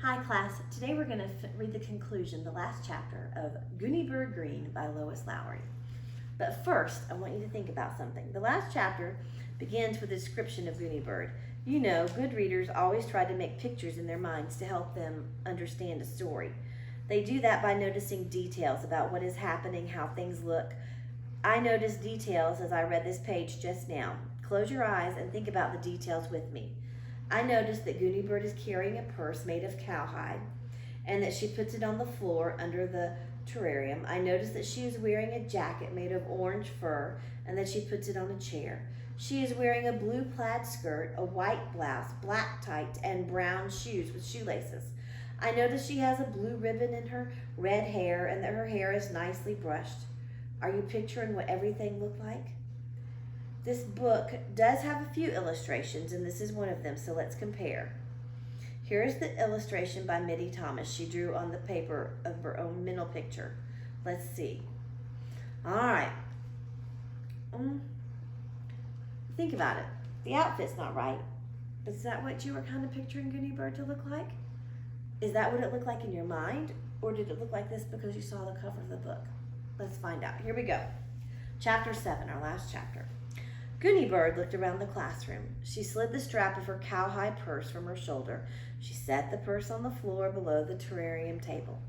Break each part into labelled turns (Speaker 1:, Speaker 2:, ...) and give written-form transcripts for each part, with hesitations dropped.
Speaker 1: Hi class, today we're going to read the conclusion, the last chapter of Gooney Bird Greene by Lois Lowry. But first, I want you to think about something. The last chapter begins with a description of Gooney Bird. You know, good readers always try to make pictures in their minds to help them understand a story. They do that by noticing details about what is happening, how things look. I noticed details as I read this page just now. Close your eyes and think about the details with me. I noticed that Gooney Bird is carrying a purse made of cowhide and that she puts it on the floor under the terrarium. I noticed that she is wearing a jacket made of orange fur and that she puts it on a chair. She is wearing a blue plaid skirt, a white blouse, black tights, and brown shoes with shoelaces. I noticed she has a blue ribbon in her red hair and that her hair is nicely brushed. Are you picturing what everything looked like? This book does have a few illustrations, and this is one of them, so let's compare. Here's the illustration by Mitty Thomas. She drew on the paper of her own mental picture. Let's see. All right. Think about it. The outfit's not right. Is that what you were kind of picturing Gooney Bird to look like? Is that what it looked like in your mind, or did it look like this because you saw the cover of the book? Let's find out. Here we go. Chapter 7, our last chapter. Gooney Bird looked around the classroom. She slid the strap of her cowhide purse from her shoulder. She set the purse on the floor below the terrarium table.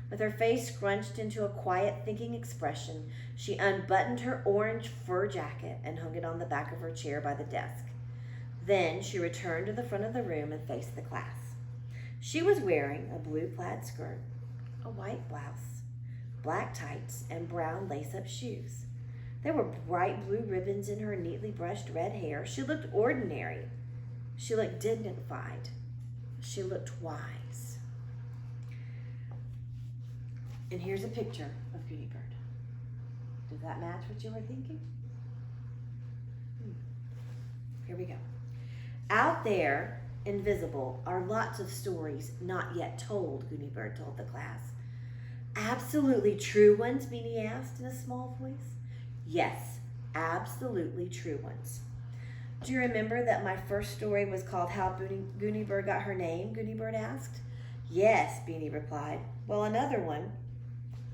Speaker 1: With her face scrunched into a quiet, thinking expression, she unbuttoned her orange fur jacket and hung it on the back of her chair by the desk. Then she returned to the front of the room and faced the class. She was wearing a blue plaid skirt, a white blouse, black tights, and brown lace-up shoes. There were bright blue ribbons in her neatly brushed red hair. She looked ordinary. She looked dignified. She looked wise. And here's a picture of Gooney Bird. Does that match what you were thinking? Here we go. Out there, invisible, are lots of stories not yet told, Gooney Bird told the class. Absolutely true ones, Beanie asked in a small voice. Yes, absolutely true ones. Do you remember that my first story was called How Gooney Bird Got Her Name? Gooney Bird asked. Yes, Beanie replied. Well, another one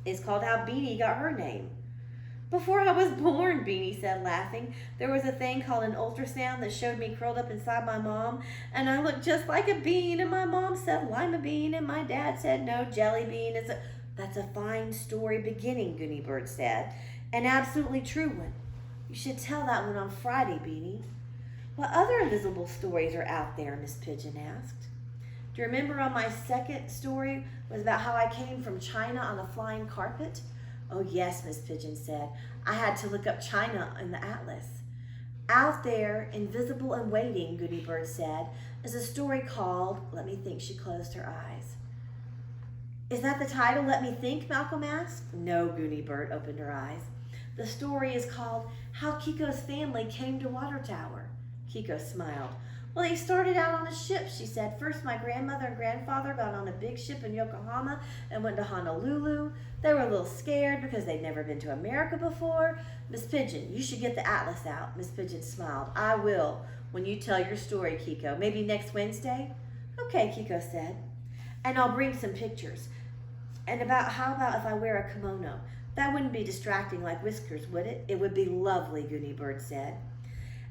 Speaker 1: is called How Beanie Got Her Name. Before I was born, Beanie said, laughing, there was a thing called an ultrasound that showed me curled up inside my mom, and I looked just like a bean, and my mom said lima bean, and my dad said no, jelly bean. That's a fine story beginning, Gooney Bird said. An absolutely true one. You should tell that one on Friday, Beanie. What other invisible stories are out there? Miss Pigeon asked. Do you remember on my second story was about how I came from China on a flying carpet? Oh yes, Miss Pigeon said. I had to look up China in the atlas. Out there, invisible and waiting, Gooney Bird said, is a story called, let me think, she closed her eyes. Is that the title, Let Me Think, Malcolm asked? No, Gooney Bird opened her eyes. The story is called How Kiko's Family Came to Water Tower. Kiko smiled. Well, he started out on a ship, she said. First, my grandmother and grandfather got on a big ship in Yokohama and went to Honolulu. They were a little scared because they'd never been to America before. Miss Pigeon, you should get the atlas out. Miss Pigeon smiled. I will, when you tell your story, Kiko. Maybe next Wednesday? Okay, Kiko said. And I'll bring some pictures. And how about if I wear a kimono? That wouldn't be distracting like Whiskers, would it? It would be lovely, Gooney Bird said.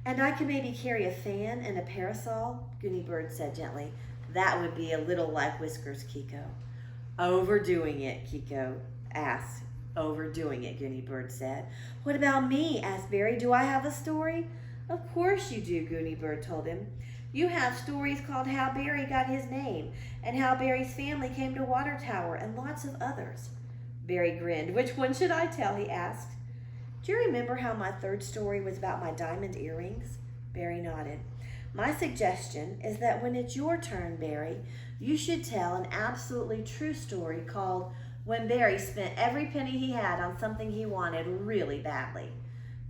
Speaker 1: And I could maybe carry a fan and a parasol, Gooney Bird said gently. That would be a little like Whiskers, Kiko. Overdoing it, Kiko asked. Overdoing it, Gooney Bird said. What about me? Asked Barry. Do I have a story? Of course you do, Gooney Bird told him. You have stories called How Barry Got His Name and How Barry's Family Came to Water Tower and lots of others. Barry grinned. Which one should I tell? He asked. Do you remember how my third story was about my diamond earrings? Barry nodded. My suggestion is that when it's your turn, Barry, you should tell an absolutely true story called When Barry Spent Every Penny He Had on Something He Wanted Really Badly.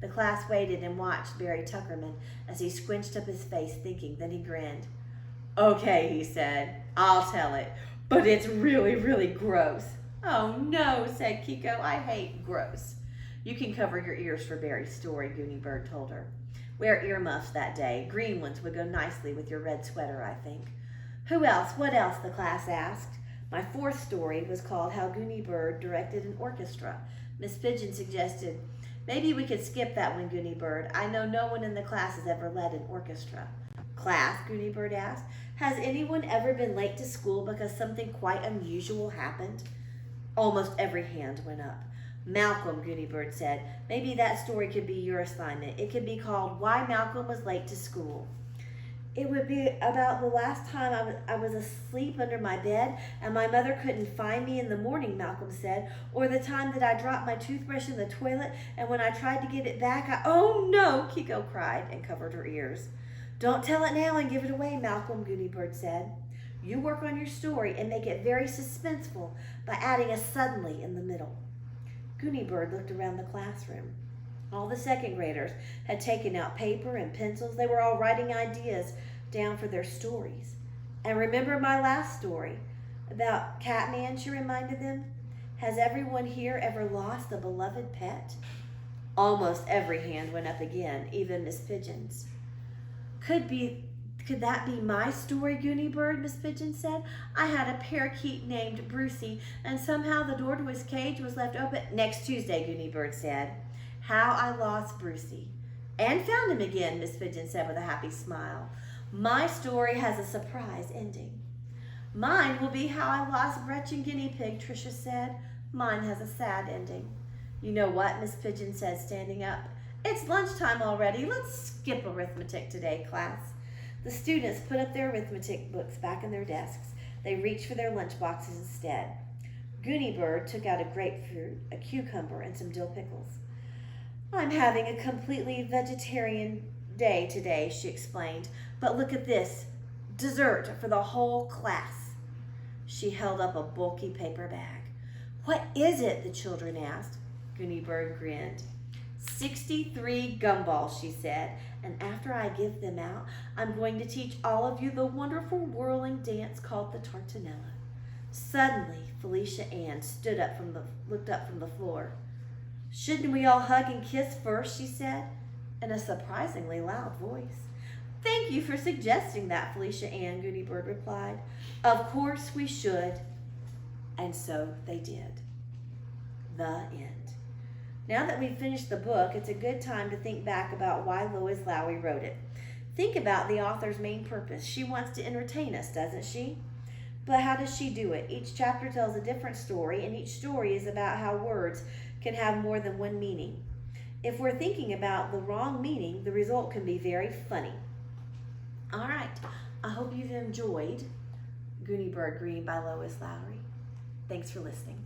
Speaker 1: The class waited and watched Barry Tuckerman as he squinched up his face thinking. Then he grinned. Okay, he said, I'll tell it, but it's really, really gross. Oh no, said Kiko, I hate gross. You can cover your ears for Barry's story, Gooney Bird told her. Wear earmuffs that day. Green ones would go nicely with your red sweater, I think. Who else? What else? The class asked. My fourth story was called How Gooney Bird Directed an Orchestra. Miss Pigeon suggested, maybe we could skip that one, Gooney Bird. I know no one in the class has ever led an orchestra. Class, Gooney Bird asked, has anyone ever been late to school because something quite unusual happened? Almost every hand went up. Malcolm, Gooney Bird said, maybe that story could be your assignment. It could be called Why Malcolm Was Late to School. It would be about the last time I was asleep under my bed and my mother couldn't find me in the morning, Malcolm said, or the time that I dropped my toothbrush in the toilet and when I tried to get it back, oh no, Kiko cried and covered her ears. Don't tell it now and give it away, Malcolm, Gooney Bird said. You work on your story and make it very suspenseful by adding a suddenly in the middle. Gooney Bird looked around the classroom. All the second graders had taken out paper and pencils. They were all writing ideas down for their stories. And remember my last story about Catman, she reminded them? Has everyone here ever lost a beloved pet? Almost every hand went up again, even Miss Pigeon's. Could that be my story, Gooney Bird? Miss Pigeon said. I had a parakeet named Brucey, and somehow the door to his cage was left open. Next Tuesday, Gooney Bird said. How I Lost Brucey. And found him again, Miss Pigeon said with a happy smile. My story has a surprise ending. Mine will be How I Lost Gretchen Guinea Pig, Tricia said. Mine has a sad ending. You know what, Miss Pigeon said, standing up. It's lunchtime already. Let's skip arithmetic today, class. The students put up their arithmetic books back in their desks. They reached for their lunch boxes instead. Gooney Bird took out a grapefruit, a cucumber, and some dill pickles. I'm having a completely vegetarian day today, she explained. But look at this, dessert for the whole class. She held up a bulky paper bag. What is it? The children asked. Gooney Bird grinned. 63 gumballs, she said, and after I give them out, I'm going to teach all of you the wonderful whirling dance called the Tartanella. Suddenly, Felicia Ann looked up from the floor. Shouldn't we all hug and kiss first, she said, in a surprisingly loud voice. Thank you for suggesting that, Felicia Ann, Gooney Bird replied. Of course we should. And so they did. The end. Now that we've finished the book, it's a good time to think back about why Lois Lowry wrote it. Think about the author's main purpose. She wants to entertain us, doesn't she? But how does she do it? Each chapter tells a different story, and each story is about how words can have more than one meaning. If we're thinking about the wrong meaning, the result can be very funny. All right, I hope you've enjoyed Gooney Bird Greene by Lois Lowry. Thanks for listening.